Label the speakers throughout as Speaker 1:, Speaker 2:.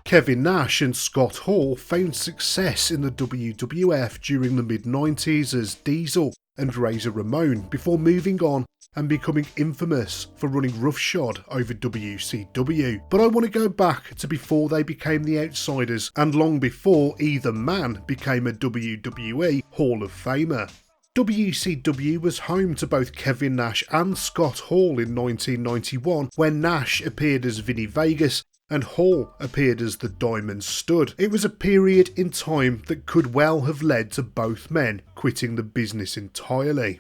Speaker 1: Kevin Nash and Scott Hall found success in the WWF during the mid-90s as Diesel and Razor Ramon before moving on and becoming infamous for running roughshod over WCW. But I want to go back to before they became the Outsiders and long before either man became a WWE Hall of Famer. WCW was home to both Kevin Nash and Scott Hall in 1991 when Nash appeared as Vinnie Vegas and Hall appeared as the Diamond Stud. It was a period in time that could well have led to both men quitting the business entirely.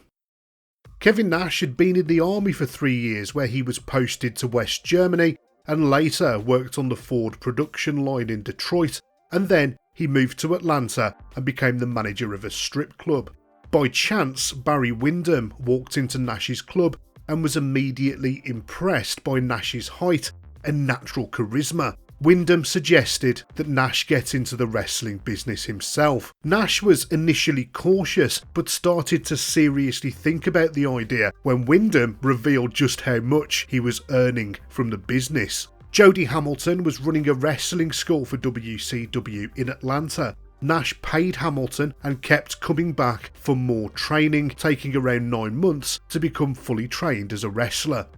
Speaker 1: Kevin Nash had been in the army for 3 years where he was posted to West Germany and later worked on the Ford production line in Detroit, and then he moved to Atlanta and became the manager of a strip club. By chance, Barry Windham walked into Nash's club and was immediately impressed by Nash's height and natural charisma. Windham suggested that Nash get into the wrestling business himself. Nash was initially cautious but started to seriously think about the idea when Windham revealed just how much he was earning from the business. Jody Hamilton was running a wrestling school for WCW in Atlanta. Nash paid Hamilton and kept coming back for more training, taking around 9 months to become fully trained as a wrestler.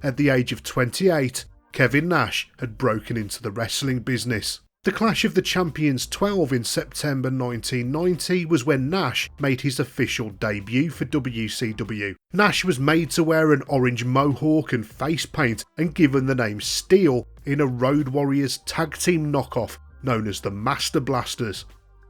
Speaker 1: At the age of 28, Kevin Nash had broken into the wrestling business. The Clash of the Champions 12 in September 1990 was when Nash made his official debut for WCW. Nash was made to wear an orange mohawk and face paint and given the name Steel in a Road Warriors tag team knockoff known as the Master Blasters.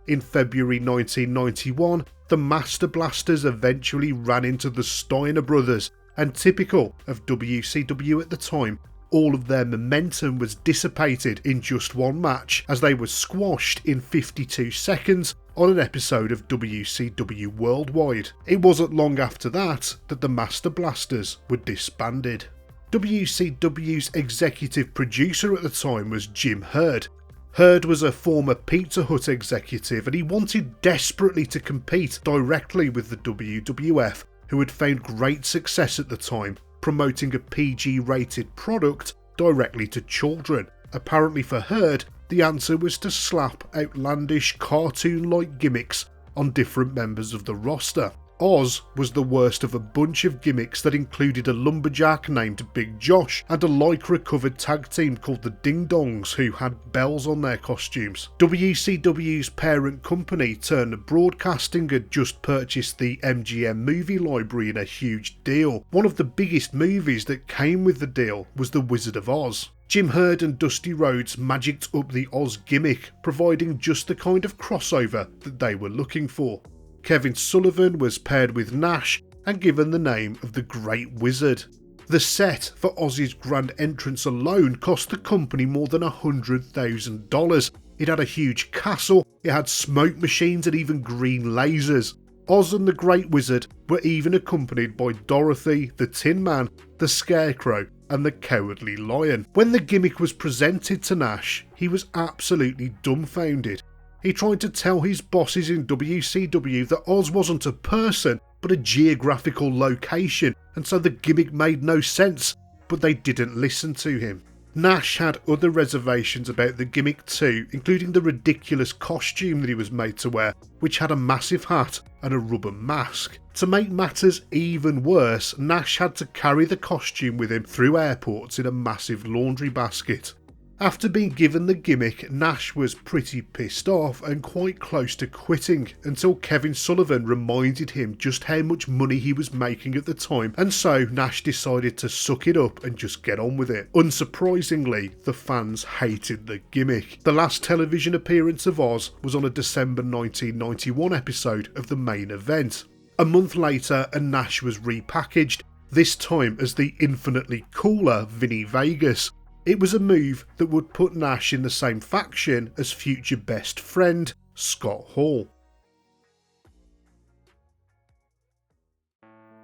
Speaker 1: In February 1991, the Master Blasters eventually ran into the Steiner brothers, and typical of WCW at the time, all of their momentum was dissipated in just one match as they were squashed in 52 seconds on an episode of WCW Worldwide. It wasn't long after that that the Master Blasters were disbanded. WCW's executive producer at the time was Jim Herd. Herd was a former Pizza Hut executive and he wanted desperately to compete directly with the WWF, who had found great success at the time promoting a PG-rated product directly to children. Apparently for Herd, the answer was to slap outlandish cartoon-like gimmicks on different members of the roster. Oz was the worst of a bunch of gimmicks that included a lumberjack named Big Josh and a lycra-covered tag team called the Ding Dongs who had bells on their costumes. WCW's parent company, Turner Broadcasting, had just purchased the MGM movie library in a huge deal. One of the biggest movies that came with the deal was The Wizard of Oz. Jim Herd and Dusty Rhodes magicked up the Oz gimmick, providing just the kind of crossover that they were looking for. Kevin Sullivan was paired with Nash and given the name of the Great Wizard. The set for Ozzy's grand entrance alone cost the company more than $100,000. It had a huge castle, it had smoke machines and even green lasers. Oz and the Great Wizard were even accompanied by Dorothy, the Tin Man, the Scarecrow and the Cowardly Lion. When the gimmick was presented to Nash, he was absolutely dumbfounded. He tried to tell his bosses in WCW that Oz wasn't a person, but a geographical location, and so the gimmick made no sense, but they didn't listen to him. Nash had other reservations about the gimmick too, including the ridiculous costume that he was made to wear, which had a massive hat and a rubber mask. To make matters even worse, Nash had to carry the costume with him through airports in a massive laundry basket. After being given the gimmick, Nash was pretty pissed off and quite close to quitting until Kevin Sullivan reminded him just how much money he was making at the time, and so Nash decided to suck it up and just get on with it. Unsurprisingly, the fans hated the gimmick. The last television appearance of Oz was on a December 1991 episode of The Main Event. A month later, and Nash was repackaged, this time as the infinitely cooler Vinnie Vegas. It was a move that would put Nash in the same faction as future best friend Scott Hall.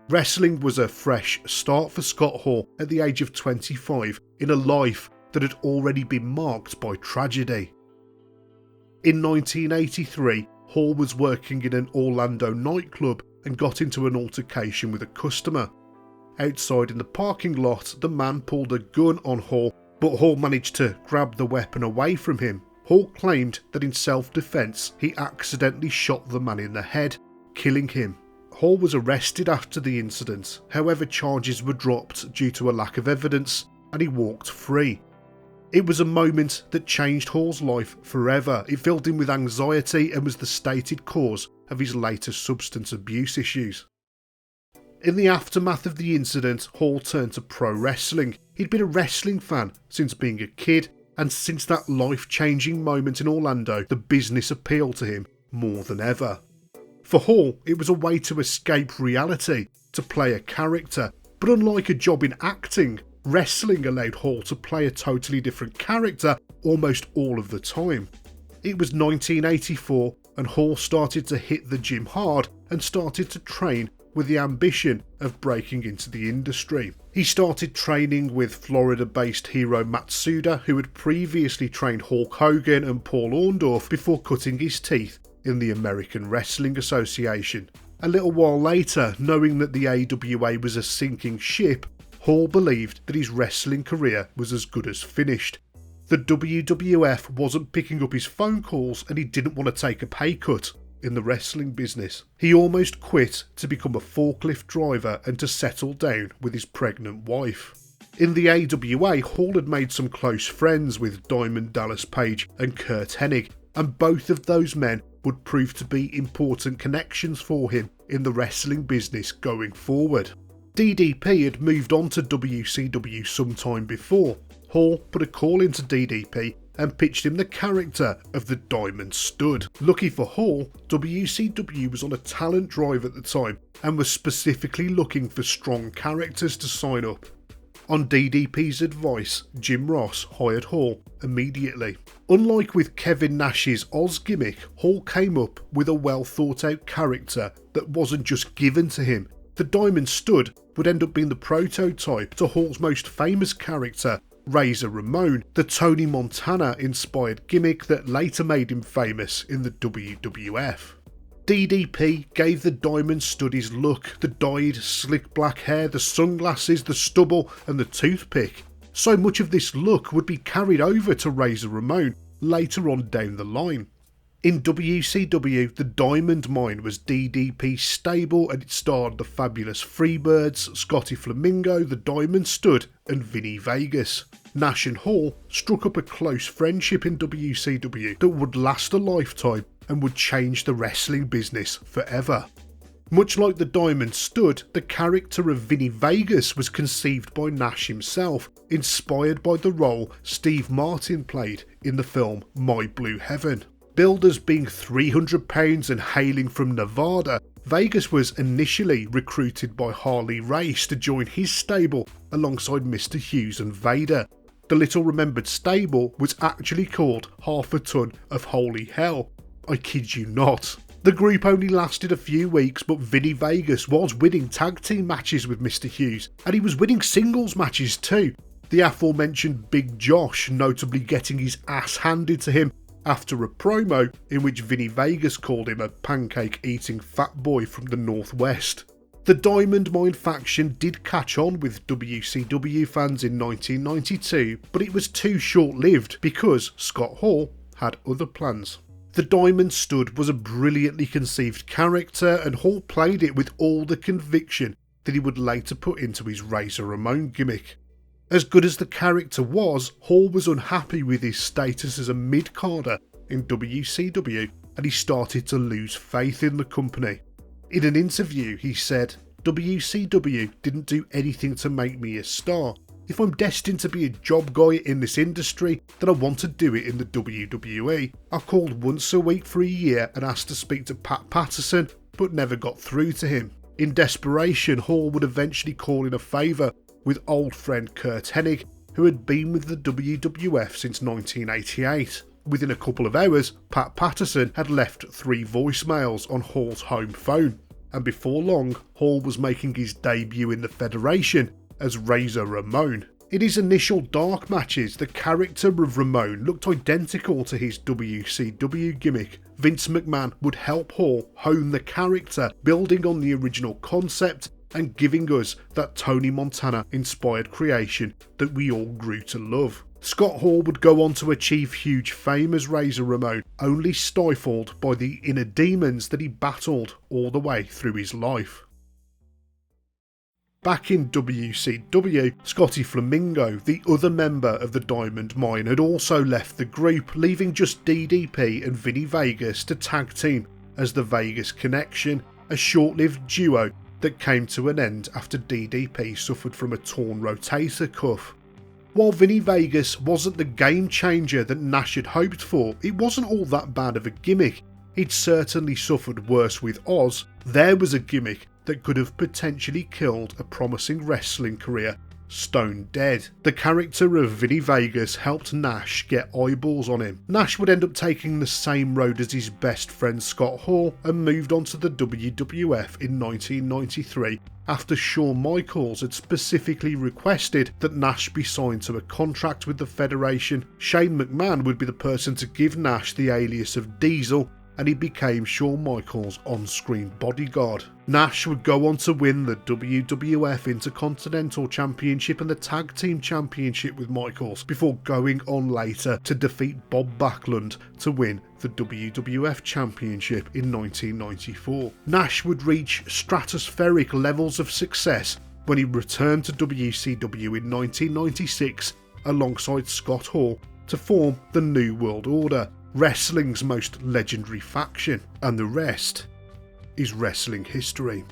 Speaker 1: Wrestling was a fresh start for Scott Hall at the age of 25 in a life that had already been marked by tragedy. In 1983, Hall was working in an Orlando nightclub and got into an altercation with a customer. Outside in the parking lot, the man pulled a gun on Hall but Hall managed to grab the weapon away from him. Hall claimed that in self-defence he accidentally shot the man in the head, killing him. Hall was arrested after the incident, however charges were dropped due to a lack of evidence and he walked free. It was a moment that changed Hall's life forever. It filled him with anxiety and was the stated cause of his later substance abuse issues. In the aftermath of the incident, Hall turned to pro wrestling. He'd been a wrestling fan since being a kid, and since that life-changing moment in Orlando, the business appealed to him more than ever. For Hall, it was a way to escape reality, to play a character, but unlike a job in acting, wrestling allowed Hall to play a totally different character almost all of the time. It was 1984 and Hall started to hit the gym hard and started to train with the ambition of breaking into the industry. He started training with Florida-based Hiro Matsuda, who had previously trained Hulk Hogan and Paul Orndorff before cutting his teeth in the American Wrestling Association. A little while later, knowing that the AWA was a sinking ship, Hall believed that his wrestling career was as good as finished. The WWF wasn't picking up his phone calls and he didn't want to take a pay cut in the wrestling business. He almost quit to become a forklift driver and to settle down with his pregnant wife. In the AWA, Hall had made some close friends with Diamond Dallas Page and Curt Hennig, and both of those men would prove to be important connections for him in the wrestling business going forward. DDP had moved on to WCW some time before. Hall put a call into DDP and pitched him the character of the Diamond Stud. Lucky for Hall, WCW was on a talent drive at the time and was specifically looking for strong characters to sign up. On DDP's advice, Jim Ross hired Hall immediately. Unlike with Kevin Nash's Oz gimmick, Hall came up with a well thought out character that wasn't just given to him. The Diamond Stud would end up being the prototype to Hall's most famous character, Razor Ramon, the Tony Montana inspired gimmick that later made him famous in the WWF. DDP gave the Diamond Stud his look, the dyed slick black hair, the sunglasses, the stubble and the toothpick. So much of this look would be carried over to Razor Ramon later on down the line. In WCW, the Diamond Mine was DDP's stable and it starred the fabulous Freebirds, Scotty Flamingo, the Diamond Stud and Vinnie Vegas. Nash and Hall struck up a close friendship in WCW that would last a lifetime and would change the wrestling business forever. Much like the Diamond Stud, the character of Vinnie Vegas was conceived by Nash himself, inspired by the role Steve Martin played in the film My Blue Heaven. Billed as being 300 pounds and hailing from Nevada, Vegas was initially recruited by Harley Race to join his stable alongside Mr. Hughes and Vader. The little remembered stable was actually called Half a Ton of Holy Hell. I kid you not. The group only lasted a few weeks, but Vinnie Vegas was winning tag team matches with Mr. Hughes, and he was winning singles matches too. The aforementioned Big Josh notably getting his ass handed to him after a promo in which Vinnie Vegas called him a pancake-eating fat boy from the Northwest. The Diamond Mine faction did catch on with WCW fans in 1992, but it was too short-lived because Scott Hall had other plans. The Diamond Stud was a brilliantly conceived character and Hall played it with all the conviction that he would later put into his Razor Ramon gimmick. As good as the character was, Hall was unhappy with his status as a mid-carder in WCW and he started to lose faith in the company. In an interview he said, "WCW didn't do anything to make me a star. If I'm destined to be a job guy in this industry, then I want to do it in the WWE. I called once a week for a year and asked to speak to Pat Patterson, but never got through to him." In desperation, Hall would eventually call in a favour with old friend Curt Hennig, who had been with the WWF since 1988. Within a couple of hours, Pat Patterson had left 3 voicemails on Hall's home phone, and before long, Hall was making his debut in the Federation as Razor Ramon. In his initial dark matches, the character of Ramon looked identical to his WCW gimmick. Vince McMahon would help Hall hone the character, building on the original concept and giving us that Tony Montana inspired creation that we all grew to love. Scott Hall would go on to achieve huge fame as Razor Ramon, only stifled by the inner demons that he battled all the way through his life. Back in WCW, Scotty Flamingo, the other member of the Diamond Mine, had also left the group, leaving just DDP and Vinnie Vegas to tag team as the Vegas Connection, a short-lived duo that came to an end after DDP suffered from a torn rotator cuff. While Vinnie Vegas wasn't the game changer that Nash had hoped for, it wasn't all that bad of a gimmick. He'd certainly suffered worse with Oz. There was a gimmick that could have potentially killed a promising wrestling career stone dead. The character of Vinnie Vegas helped Nash get eyeballs on him. Nash would end up taking the same road as his best friend Scott Hall and moved on to the WWF in 1993 after Shawn Michaels had specifically requested that Nash be signed to a contract with the Federation. Shane McMahon would be the person to give Nash the alias of Diesel, and he became Shawn Michaels' on-screen bodyguard. Nash would go on to win the WWF Intercontinental Championship and the Tag Team Championship with Michaels, before going on later to defeat Bob Backlund to win the WWF Championship in 1994. Nash would reach stratospheric levels of success when he returned to WCW in 1996 alongside Scott Hall to form the New World Order, wrestling's most legendary faction, and the rest is wrestling history.